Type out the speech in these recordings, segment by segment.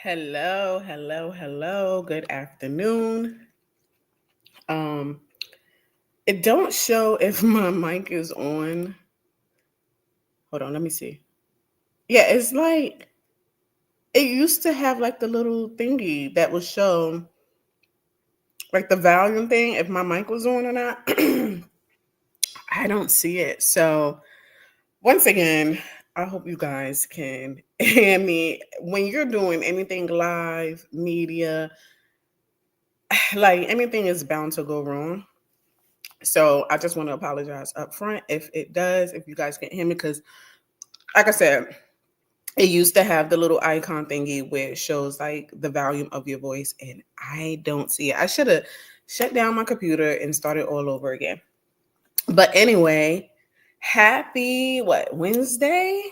Hello, hello, hello. Good afternoon. Um, it don't show if my mic is on. Hold on, let me see. Yeah, it's like it used to have like the little thingy that would show like the volume thing if my mic was on or not. I don't see it. So once again, I hope you guys can hear me. When you're doing anything live, media, like anything is bound to go wrong. So I just want to apologize up front if it does, if you guys can't hear me, because like I said, it used to have the little icon thingy where it shows like the volume of your voice, and I don't see it. I should have shut down my computer and started all over again. But anyway, happy Wednesday?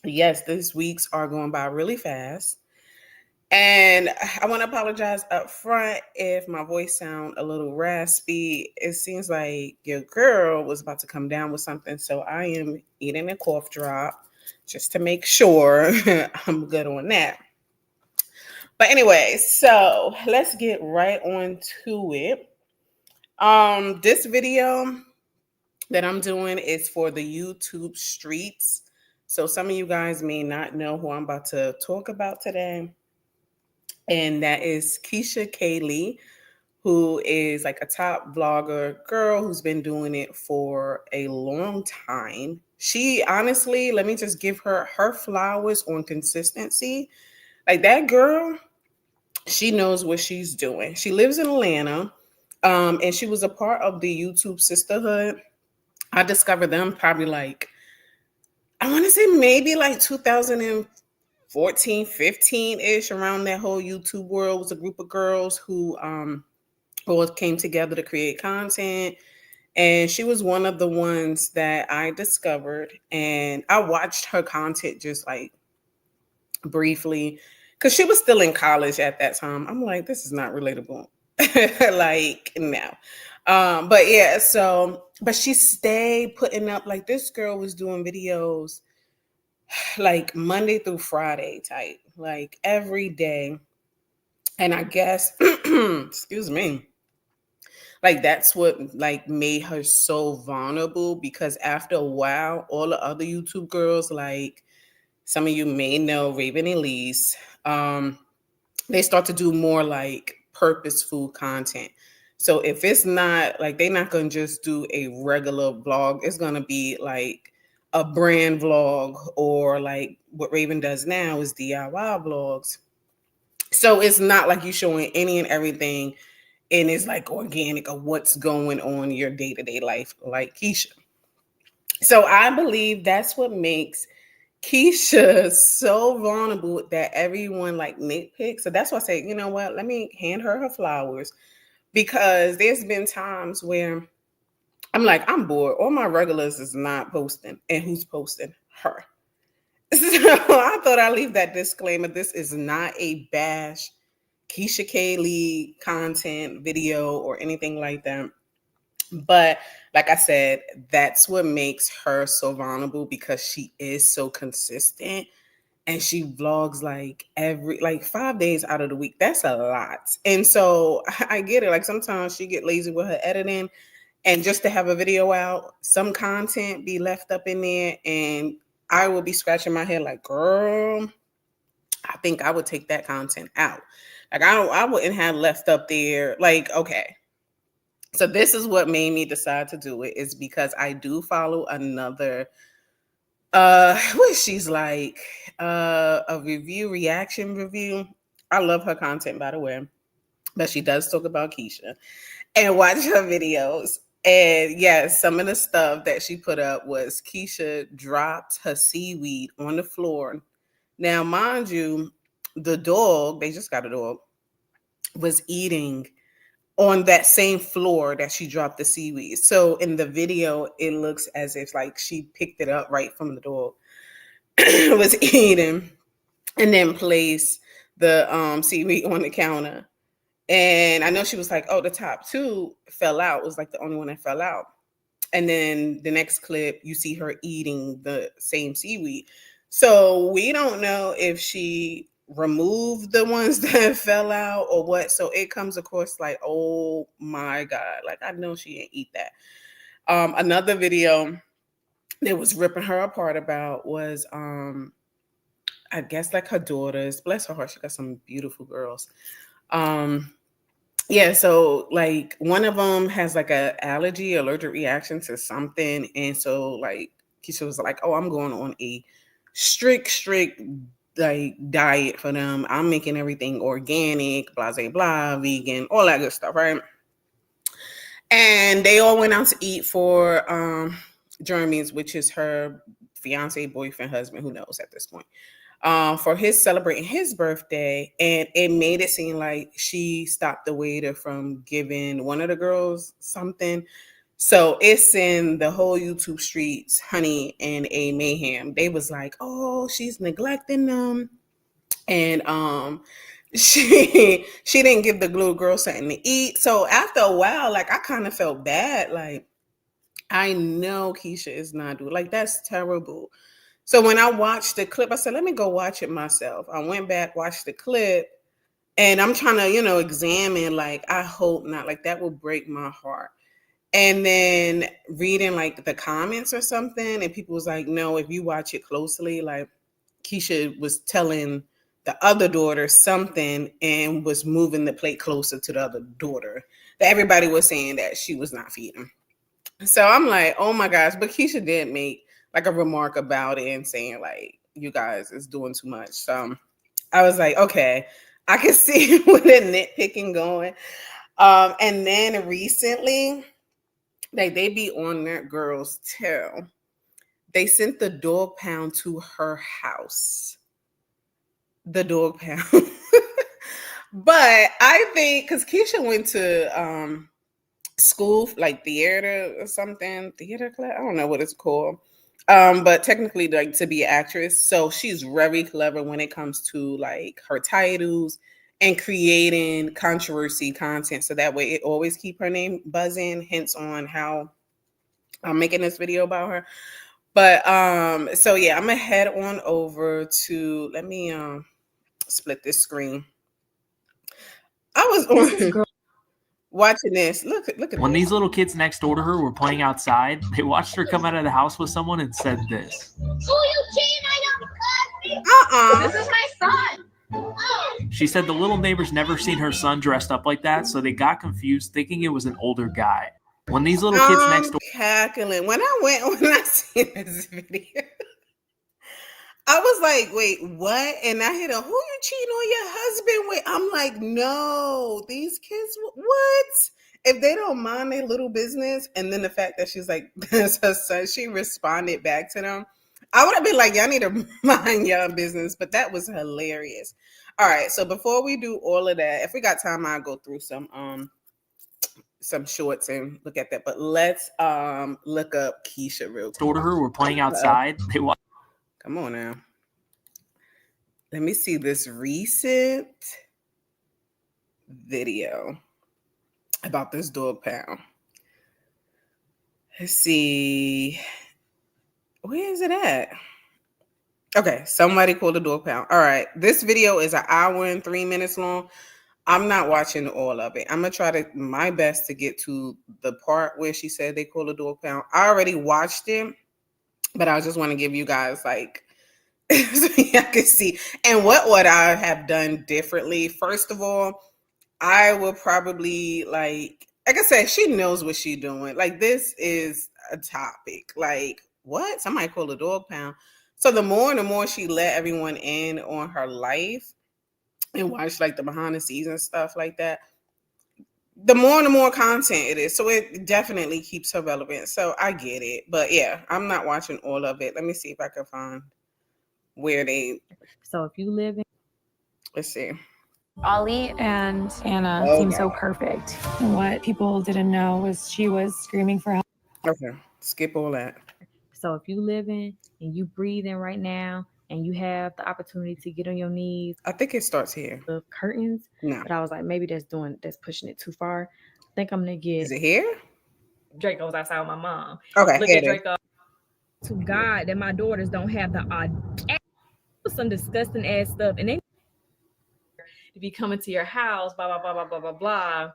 Yes, these weeks are going by really fast. And I want to apologize up front if my voice sound a little raspy. It seems like your girl was about to come down with something, so I am eating a cough drop just to make sure I'm good on that. But anyway, so let's get right on to it. This video that I'm doing is for the YouTube streets. So some of you guys may not know who I'm about to talk about today, and that is Keesha Kaylee, who is like a top vlogger girl who's been doing it for a long time. She honestly, let me just give her flowers on consistency. Like that girl, she knows what she's doing. She lives in Atlanta, and she was a part of the YouTube sisterhood. I discovered them probably like, I want to say maybe like 2014, 15-ish, around that whole YouTube world. Was a group of girls who all came together to create content. And she was one of the ones that I discovered. And I watched her content just like briefly because she was still in college at that time. I'm like, this is not relatable. Like, no. But yeah, so, but she stayed putting up, like, this girl was doing videos like Monday through Friday type, like every day. And I guess, excuse me, like that's what like made her so vulnerable, because after a while all the other YouTube girls, like some of you may know Raven and Elise, they start to do more like purposeful content. So if it's not like, they're not going to just do a regular vlog, it's going to be like a brand vlog, or like what Raven does now is DIY vlogs. So it's not like you showing any and everything, and it's like organic of what's going on in your day-to-day life, like Keesha. So I believe that's what makes Keesha so vulnerable that everyone like nitpicks. So that's why I say, you know what, let me hand her flowers, because there's been times where I'm like, I'm bored. All my regulars is not posting, and who's posting? Her. So I thought I'd leave that disclaimer. This is not a bash Keesha Kaylee content video or anything like that. But like I said, that's what makes her so vulnerable, because she is so consistent, and she vlogs like every like 5 days out of the week. That's a lot. And so I get it. Like sometimes she get lazy with her editing, and just to have a video out, some content be left up in there, and I will be scratching my head like, girl, I think I would take that content out. Like I wouldn't have left up there. Like, okay. So this is what made me decide to do it, is because I do follow another what she's like, a reaction review. I love her content, by the way, but she does talk about Keesha, and watch her videos. And yes, some of the stuff that she put up was Keesha dropped her seaweed on the floor. Now, mind you, the dog, they just got a dog, was eating on that same floor that she dropped the seaweed. So in the video, it looks as if like she picked it up right from the dog, was eating, and then placed the seaweed on the counter. And I know she was like, oh, the top two fell out. It was like the only one that fell out. And then the next clip, you see her eating the same seaweed. So we don't know if she remove the ones that fell out or what. So it comes across like, oh my God, like I know she ain't eat that. Another video that was ripping her apart about was I guess like her daughters, bless her heart, she got some beautiful girls. Yeah, so like one of them has like a allergic reaction to something, and so like Keisha was like, "Oh, I'm going on a strict like diet for them. I'm making everything organic, blah blah blah, vegan, all that good stuff, right?" And they all went out to eat for Jeremy's, which is her fiance, boyfriend, husband, who knows at this point, for his celebrating his birthday, and it made it seem like she stopped the waiter from giving one of the girls something. So it's in the whole YouTube streets, honey, and a mayhem. They was like, "Oh, she's neglecting them," and she didn't give the little girl something to eat. So after a while, like I kind of felt bad, like I know Keisha is not doing like that's terrible. So when I watched the clip, I said, let me go watch it myself. I went back, watched the clip, and I'm trying to, examine, like, I hope not. Like, that will break my heart. And then reading, like, the comments or something, and people was like, no, if you watch it closely, like, Keisha was telling the other daughter something and was moving the plate closer to the other daughter. That everybody was saying that she was not feeding. So I'm like, oh my gosh. But Keisha did make like a remark about it and saying like, you guys is doing too much. So I was like, okay, I can see where the nitpicking going. And then recently, like they be on that girl's tail. They sent the dog pound to her house. The dog pound. But I think because Keisha went to school, like theater or something, theater class. I don't know what it's called. But technically, like to be an actress, so she's very clever when it comes to like her titles and creating controversy content. So that way, it always keep her name buzzing. Hence on how I'm making this video about her. But so yeah, I'm gonna head on over to. Let me split this screen. I was on. Watching this, look at When this. these little kids next door to her were playing outside, they watched her come out of the house with someone and said this. Who you cheating? I don't. This is my son. She said the little neighbors never seen her son dressed up like that, so they got confused, thinking it was an older guy. When these little kids next door cackling. When I seen this video, I was like, wait, what? And I hit a who you cheating on your husband with? I'm like, no, these kids, what? If they don't mind their little business, and then the fact that she's like, that's her son, she responded back to them. I would have been like, y'all need to mind your business, but that was hilarious. All right, so before we do all of that, if we got time, I'll go through some shorts and look at that. But let's look up Keisha real quick. Door to her were playing outside. They watched. Come on now. Let me see this recent video about this dog pound. Let's see. Where is it at? Okay, somebody called a dog pound. All right, this video is an hour and 3 minutes long. I'm not watching all of it. I'm gonna try my best to get to the part where she said they called a dog pound. I already watched it, but I just want to give you guys like so y'all can see. And what would I have done differently? First of all, I will probably like I said, she knows what she's doing. Like this is a topic. Like what? Somebody called a dog pound. So the more she let everyone in on her life and watch like the behind the scenes and stuff like that, the more content it is. So it definitely keeps her relevant. So I get it. But yeah, I'm not watching all of it. Let me see if I can find where they. So if you live in. Let's see. Ollie and Anna seemed so perfect. And what people didn't know was she was screaming for help. Okay, skip all that. So if you live in and you breathing right now and you have the opportunity to get on your knees. I think it starts here. The curtains. No. But I was like, maybe that's pushing it too far. I think I'm gonna get. Is it here? Draco was outside with my mom. Okay. Look at Draco. To God that my daughters don't have the audacity. Some disgusting ass stuff, and they to be coming to your house, blah, blah, blah, blah, blah, blah, blah.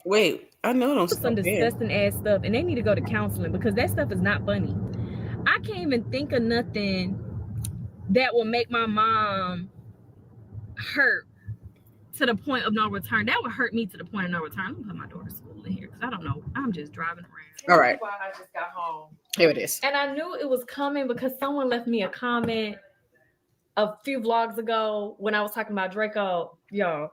Wait, I know don't Some stop there. disgusting ass stuff, and they need to go to counseling because that stuff is not funny. I can't even think of nothing that will make my mom hurt to the point of no return. That would hurt me to the point of no return. Let me put my daughter's school in here because I don't know. I'm just driving around. All right. Why I just got home. Here it is. And I knew it was coming because someone left me a comment a few vlogs ago when I was talking about Draco, y'all.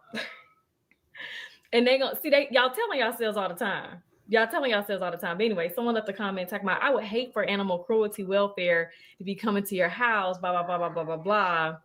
And they gonna see y'all telling yourselves all the time. But anyway, someone left a comment talking about, I would hate for animal cruelty welfare to be coming to your house, blah, blah, blah, blah, blah, blah, blah.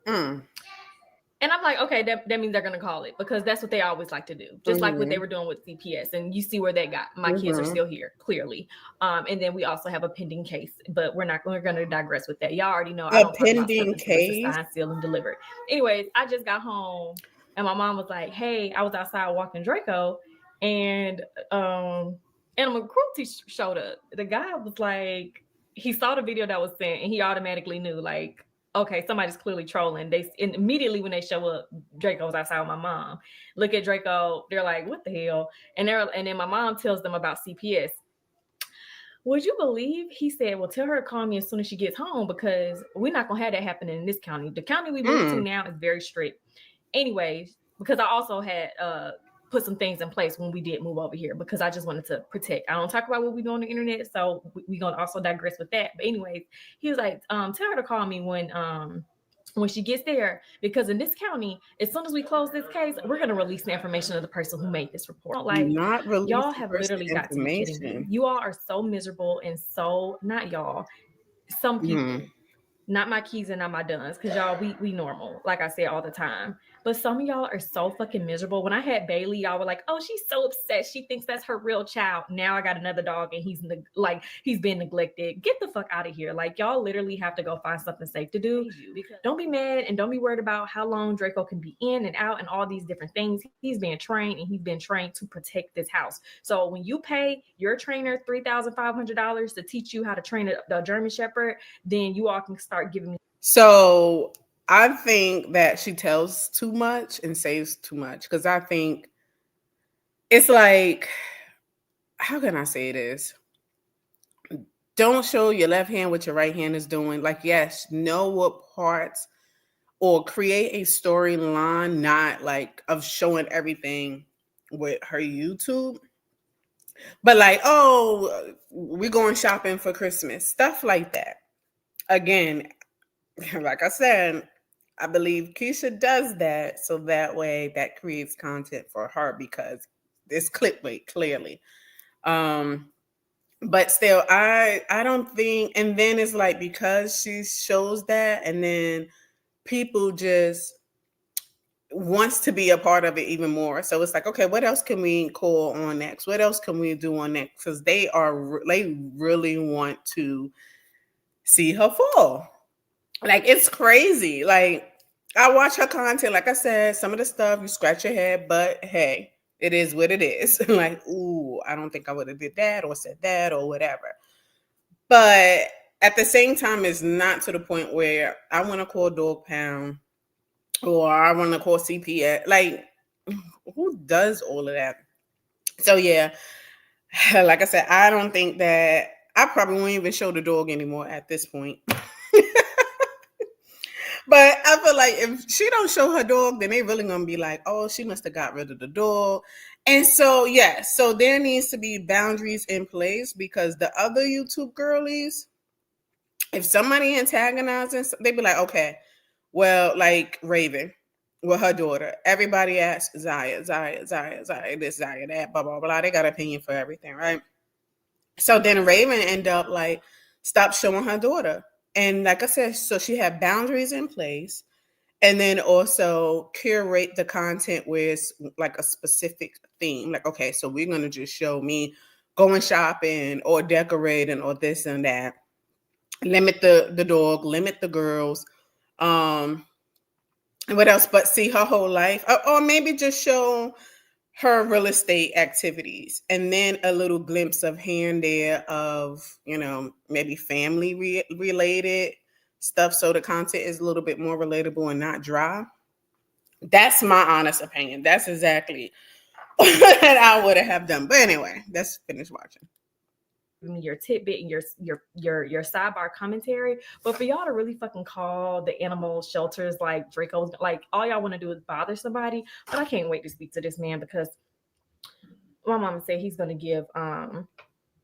And I'm like, okay, that means they're going to call it because that's what they always like to do. Just like what they were doing with CPS. And you see where they got. My kids are still here, clearly. And then we also have a pending case, but we're going to digress with that. Y'all already know I don't pending case. Signed, sealed, and delivered. Anyways, I just got home and my mom was like, hey, I was outside walking Draco and animal cruelty showed up. The guy was like, he saw the video that was sent and he automatically knew, like, okay, somebody's clearly trolling. And immediately when they show up, Draco's outside with my mom. Look at Draco. They're like, what the hell? And then my mom tells them about CPS. Would you believe? He said, well, tell her to call me as soon as she gets home because we're not going to have that happen in this county. The county we moved to now is very strict. Anyways, because I also had put some things in place when we did move over here because I just wanted to protect. I don't talk about what we do on the internet, so we're going to also digress with that. But anyways, he was like, tell her to call me when she gets there because in this county, as soon as we close this case, we're going to release the information of the person who made this report. Like, y'all have literally got to be kidding me. You all are so miserable and so, not y'all, some people. Not my keys and not my duns, because y'all, we normal, like I say all the time. But some of y'all are so fucking miserable. When I had Bailey, y'all were like, oh, she's so upset. She thinks that's her real child. Now I got another dog and he's been neglected. Get the fuck out of here. Like, y'all literally have to go find something safe to do. Don't be mad and don't be worried about how long Draco can be in and out and all these different things. He's being trained and he's been trained to protect this house. So when you pay your trainer $3,500 to teach you how to train a German Shepherd, then you all can start giving me. So I think that she tells too much and says too much because I think it's like, how can I say this? Don't show your left hand what your right hand is doing. Like, yes, know what parts or create a storyline, not like of showing everything with her YouTube. But like, oh, we're going shopping for Christmas, stuff like that. Again, like I said, I believe Keesha does that so that way that creates content for her because it's clickbait clearly. But still, I don't think, and then it's like because she shows that, and then people just wants to be a part of it even more. So it's like, okay, what else can we call on next? What else can we do on next? Because they really want to see her fall. Like, it's crazy. Like, I watch her content. Like I said, some of the stuff you scratch your head, but hey, it is what it is. Like, ooh, I don't think I would have did that or said that or whatever. But at the same time, it's not to the point where I want to call Dog Pound or I want to call CPS. Like, who does all of that? So yeah, like I said, I don't think that I probably won't even show the dog anymore at this point. But I feel like if she don't show her dog, then they really gonna be like, oh, she must have got rid of the dog. And so, yeah, so there needs to be boundaries in place because the other YouTube girlies, if somebody antagonizing, they be like, okay, well, like Raven with her daughter, everybody asks Zaya, this, Zaya, that, blah, blah, blah. They got an opinion for everything, right? So then Raven end up like, stop showing her daughter. And like I said, so she had boundaries in place and then also curate the content with like a specific theme. Like, okay, so we're going to just show me going shopping or decorating or this and that. Limit the dog, limit the girls. And what else? But see her whole life. Or maybe just show her real estate activities and then a little glimpse of here and there of, maybe family related stuff. So the content is a little bit more relatable and not dry. That's my honest opinion. That's exactly what I would have done. But anyway, let's finish watching. Your tidbit and your sidebar commentary, but for y'all to really fucking call the animal shelters like Draco's, like all y'all want to do is bother somebody. But I can't wait to speak to this man because my mama said he's going to give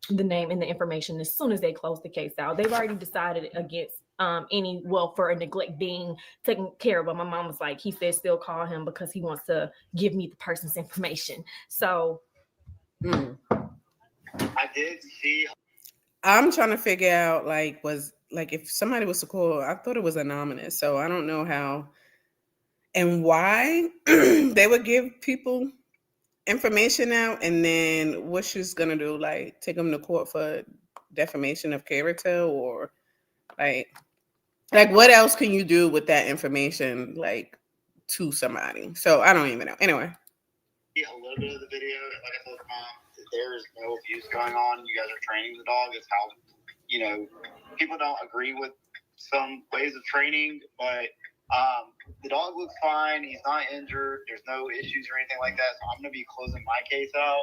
the name and the information as soon as they close the case out. They've already decided against any welfare or neglect being taken care of, but my mom was like, he said still call him because he wants to give me the person's information. So I did see. I'm trying to figure out if somebody was to call, I thought it was anonymous, so I don't know how and why they would give people information out, and then what she's gonna do, like take them to court for defamation of character, or like what else can you do with that information, like to somebody? So I don't even know. Anyway, A little bit of the video, like I told Mom, there is no abuse going on. You guys are training the dog. It's how, people don't agree with some ways of training, but the dog looks fine. He's not injured. There's no issues or anything like that. So I'm going to be closing my case out.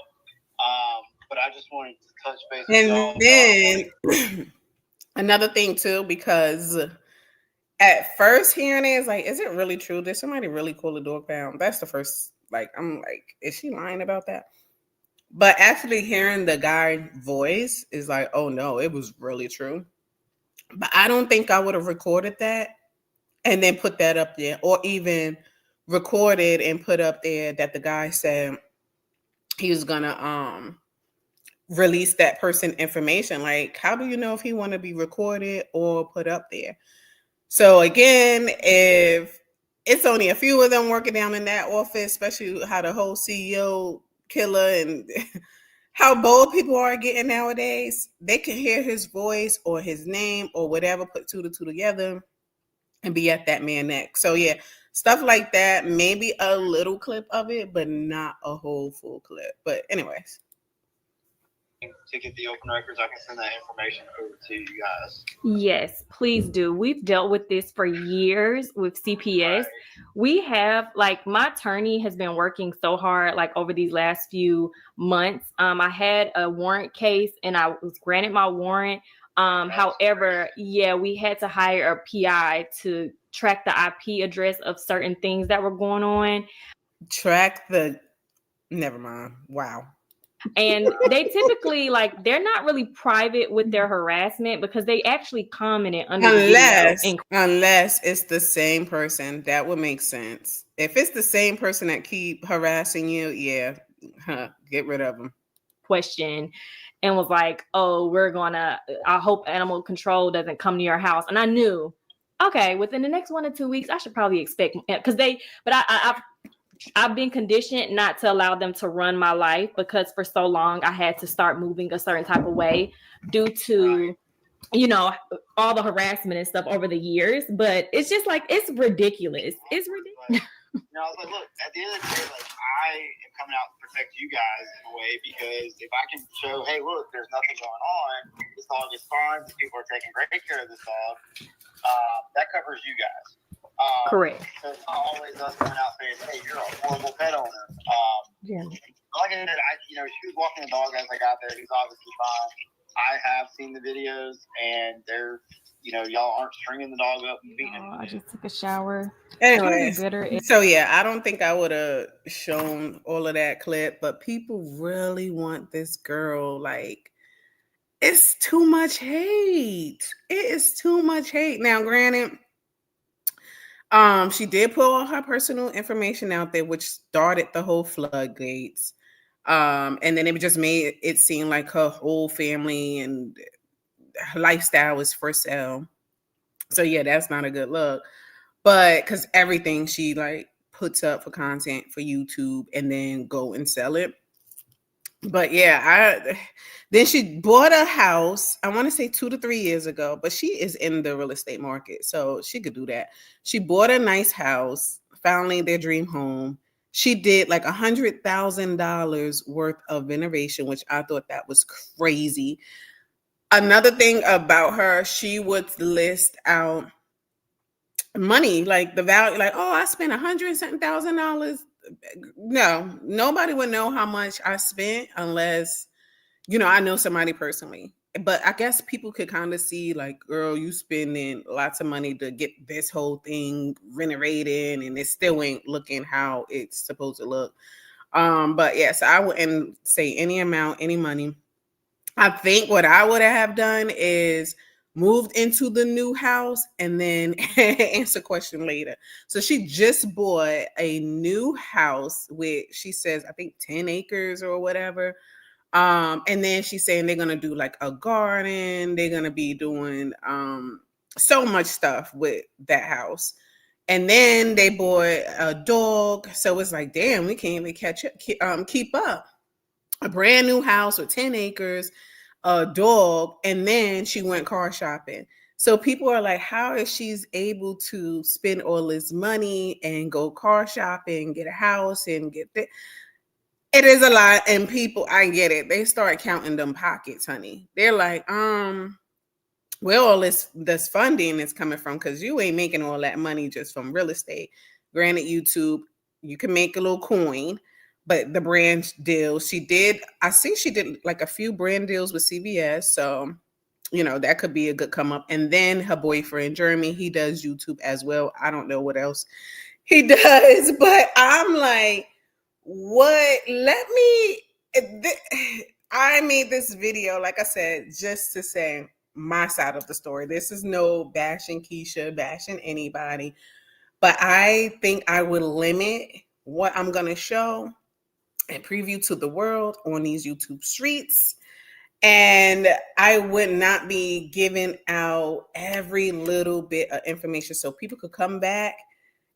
But I just wanted to touch base with y'all. And then another thing too, because at first hearing it, it's like, is it really true? Did somebody really call a dog pound? That's the first, I'm like, is she lying about that? But actually hearing the guy's voice is like, oh no, it was really true. But I don't think I would have recorded that and then put that up there, or even recorded and put up there that the guy said he was gonna release that person information. Like, how do you know if he want to be recorded or put up there? So again, if it's only a few of them working down in that office, especially how the whole CEO killer and how bold people are getting nowadays, they can hear his voice or his name or whatever, put two to two together and be at that man next. So yeah, stuff like that, maybe a little clip of it, but not a whole full clip. But anyways. To get the open records, I can send that information over to you guys. Yes, please do. We've dealt with this for years with CPS. Right. We have, my attorney has been working so hard, over these last few months. I had a warrant case and I was granted my warrant. However, we had to hire a PI to track the IP address of certain things that were going on. Never mind. Wow. And they typically they're not really private with their harassment because they actually commented under unless it's the same person. That would make sense. If it's the same person that keep harassing you, get rid of them. Question and was like, oh, I hope animal control doesn't come to your house. And I knew, okay, within the next 1 or 2 weeks, I should probably expect, because I've been conditioned not to allow them to run my life, because for so long I had to start moving a certain type of way due to, all the harassment and stuff over the years. But it's just it's ridiculous. It's ridiculous. I was like, look, at the end of the day, I am coming out to protect you guys in a way, because if I can show, hey, look, there's nothing going on, this dog is fine, these people are taking great care of this dog, that covers you guys. Correct. So it's not always us coming out saying, hey, you're a horrible pet owner. Like I said, she was walking the dog as I got there. He's obviously fine. I have seen the videos, and they're, y'all aren't stringing the dog up and beating him. I just took a shower. Anyways, so yeah, I don't think I would have shown all of that clip, but people really want this girl. It's too much hate. It is too much hate. Now, granted, she did put all her personal information out there, which started the whole floodgates. And then it just made it seem like her whole family and her lifestyle was for sale. So yeah, that's not a good look. But because everything she puts up for content for YouTube and then go and sell it. But yeah, then she bought a house, I want to say 2 to 3 years ago, but she is in the real estate market, so she could do that. She bought a nice house, finally their dream home. She did $100,000 worth of renovation, which I thought that was crazy. Another thing about her, she would list out money, like the value, like, oh, I spent $100,000. No, nobody would know how much I spent unless, I know somebody personally. But I guess people could kind of see, like, girl, you spending lots of money to get this whole thing renovated, and it still ain't looking how it's supposed to look. But yes, I wouldn't say any amount, any money. I think what I would have done is moved into the new house and then answer question later. So she just bought a new house with, she says, I think 10 acres or whatever. And then she's saying they're gonna do like a garden. They're gonna be doing so much stuff with that house. And then they bought a dog. So it's like, damn, we can't even keep up. A brand new house with 10 acres, a dog, and then she went car shopping. So people are like, how is she's able to spend all this money and go car shopping, get a house, and get that? It is a lot, and people, I get it. They start counting them pockets, honey. They're like, where all this funding is coming from, because you ain't making all that money just from real estate. Granted, YouTube, you can make a little coin, but the brand deals, I see she did like a few brand deals with CVS, so that could be a good come up. And then her boyfriend, Jeremy, he does YouTube as well. I don't know what else he does, but I'm like, what? I made this video, like I said, just to say my side of the story. This is no bashing Keesha, bashing anybody, but I think I would limit what I'm going to show and preview to the world on these YouTube streets. And I would not be giving out every little bit of information so people could come back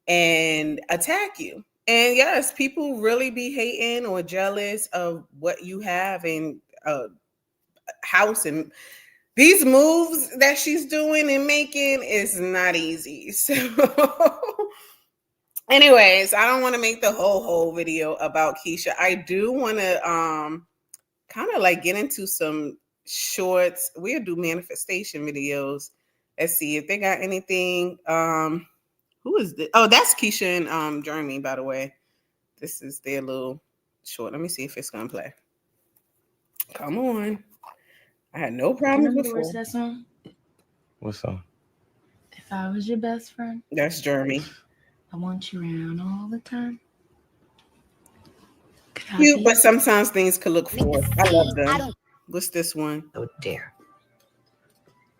and attack you. And yes, people really be hating or jealous of what you have in a house. And these moves that she's doing and making is not easy. So anyways, I don't want to make the whole video about Keesha. I do want to kind of like get into some shorts. We'll do manifestation videos. Let's see if they got anything. Who is this? Oh, that's Keesha and Jeremy, by the way. This is their little short. Let me see if it's gonna play. Come on. I had no problem before. Where's that song? What song? If I was your best friend. That's Jeremy. I want you around all the time. Cute, but sometimes things could look forced. I love them. What's this one? Oh dear.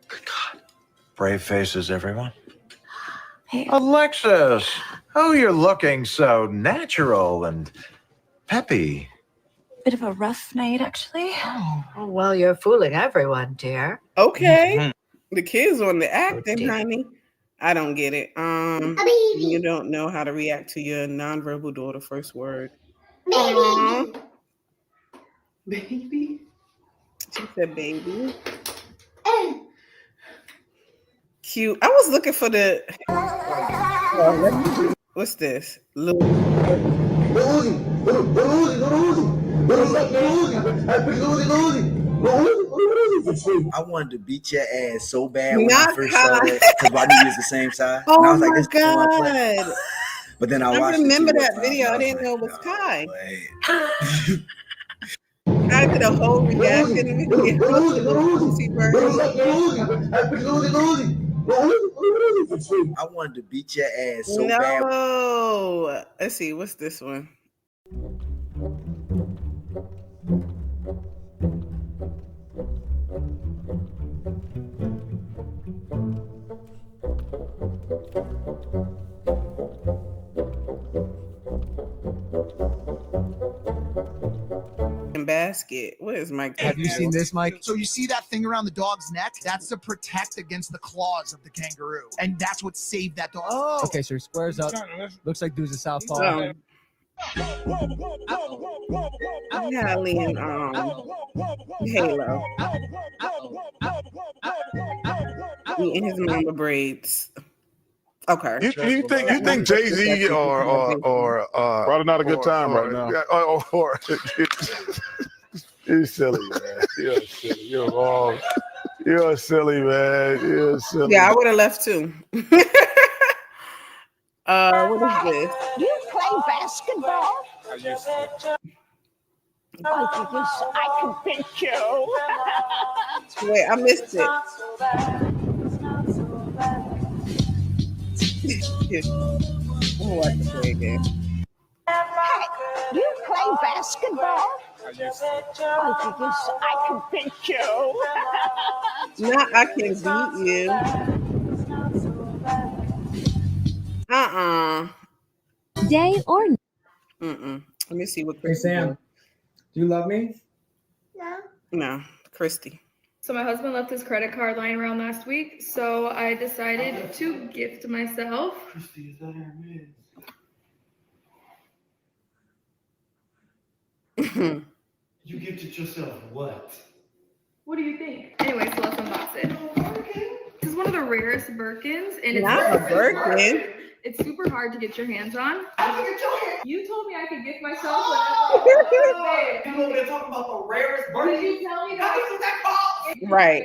Good God. Brave faces, everyone. Hey. Alexis, oh, you're looking so natural and peppy. Bit of a rough night, actually. Oh, well, you're fooling everyone, dear. Okay. Mm-hmm. The kids on the acting, honey. I don't get it. You don't know how to react to your nonverbal daughter first word. Baby. Baby. She said baby. Cute. I was looking for the. What's this? I wanted to beat your ass so bad when I first saw that, because I knew you was the same size. Oh, and I was like, my this God. But then I watched remember it that video. I didn't know it was Kai. Kai. I did a whole reaction video. I wanted to beat your ass so bad. No. Let's see. What's this one? Basket. What is Mike? Have you seen this, Mike? So you see that thing around the dog's neck? That's to protect against the claws of the kangaroo. And that's what saved that dog. Oh. Okay, so he squares up. Looks like dude's a southpaw. Hallie and Halo. Eating his mama braids. Okay. You think Jay-Z or probably not a good time right now. You're silly, man. You're silly. You're wrong. You're silly, man. You're silly. Yeah, I would have left too. What is this? You play basketball? Oh, I can pinch you. Wait, I missed it. I'm gonna watch the play again. Hey, you play basketball? Oh, I can pinch you. Not I can beat you. Day or Let me see what Hey Christy Sam, does. do you love me? No, Christy. So my husband left his credit card lying around last week, so I decided to gift myself. Christy, is that Hermes? You gifted yourself what? What do you think? Anyway, so let's unbox it. This is one of the rarest Birkins, and it's Not a Birkin. It's super hard to get your hands on. You told me I could gift myself You over there talking about the rarest Birkin? Did you tell me that? Right.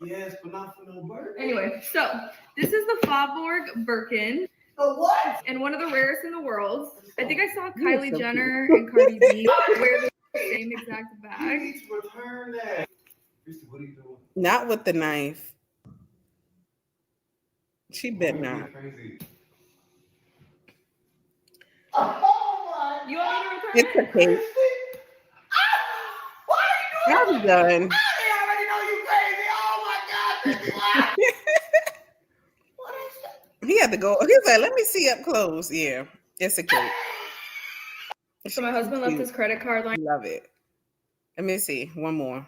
Yes, but not for no Birkin. Anyway, so this is the Faubourg Birkin. The what? And one of the rarest in the world. I think I saw Kylie Jenner and Cardi B wear the same exact bag. Return that. Christy, what are you doing? Not with the knife. She bet not. You want me to return It's a cake. I'm done. He had to go. He's like, let me see up close. Yeah, it's a cake. So my husband left his credit card line. Love it. Let me see. One more.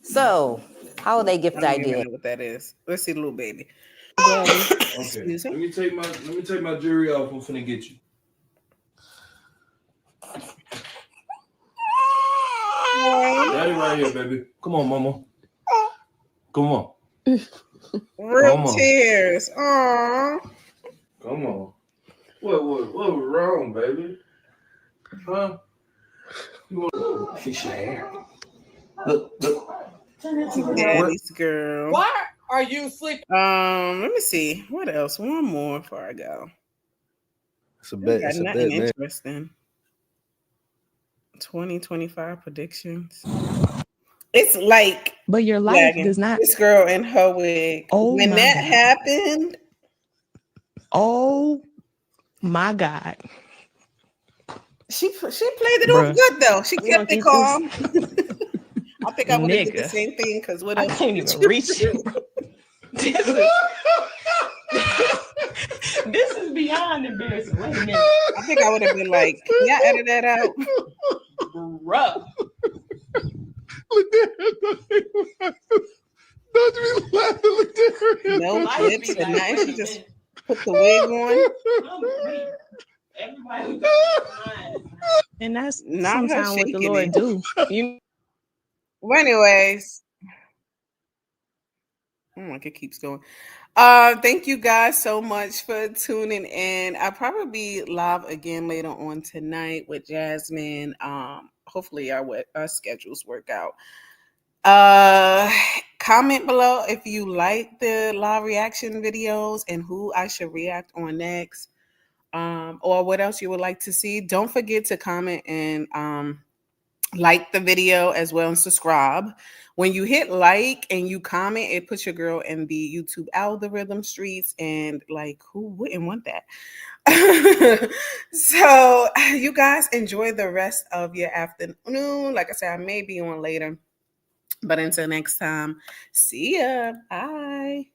So, holiday gift I don't even idea. know what that is. Let's see, little baby. Okay. Excuse me. Let me take my jewelry off. I'm finna get you. Daddy right here, baby. Come on, mama. Come on. Real tears. Aww. Come on. What was wrong, baby? Huh? You want fish your hair? Look. Daddy's girl. Why are you sleeping? Let me see. What else? One more before I go. It's a bet. It's a bet, man. Interesting. 2025 predictions. It's like, but your life lagging. does not. This girl in her wig. Oh, when that happened. Oh my God. She played it off good though. She kept it calm. I think I would have did the same thing because what else? I can't even reach it. This is beyond embarrassing. Wait a minute. I think I would have been like, can y'all edit that out? Bruh. No clips and nothing. She just put the wig on. And that's not her sometimes what the shaking Lord it. do. You. Well, anyways. Oh my God, it keeps going. Thank you guys so much for tuning in. I'll probably be live again later on tonight with Jasmine. Hopefully our schedules work out. Comment below if you like the live reaction videos and who I should react on next. Or what else you would like to see. Don't forget to comment and like the video as well and subscribe. When you hit like and you comment, it puts your girl in the YouTube algorithm streets, and like, who wouldn't want that? So you guys enjoy the rest of your afternoon. Like I said, I may be on later, but until next time, see ya. Bye.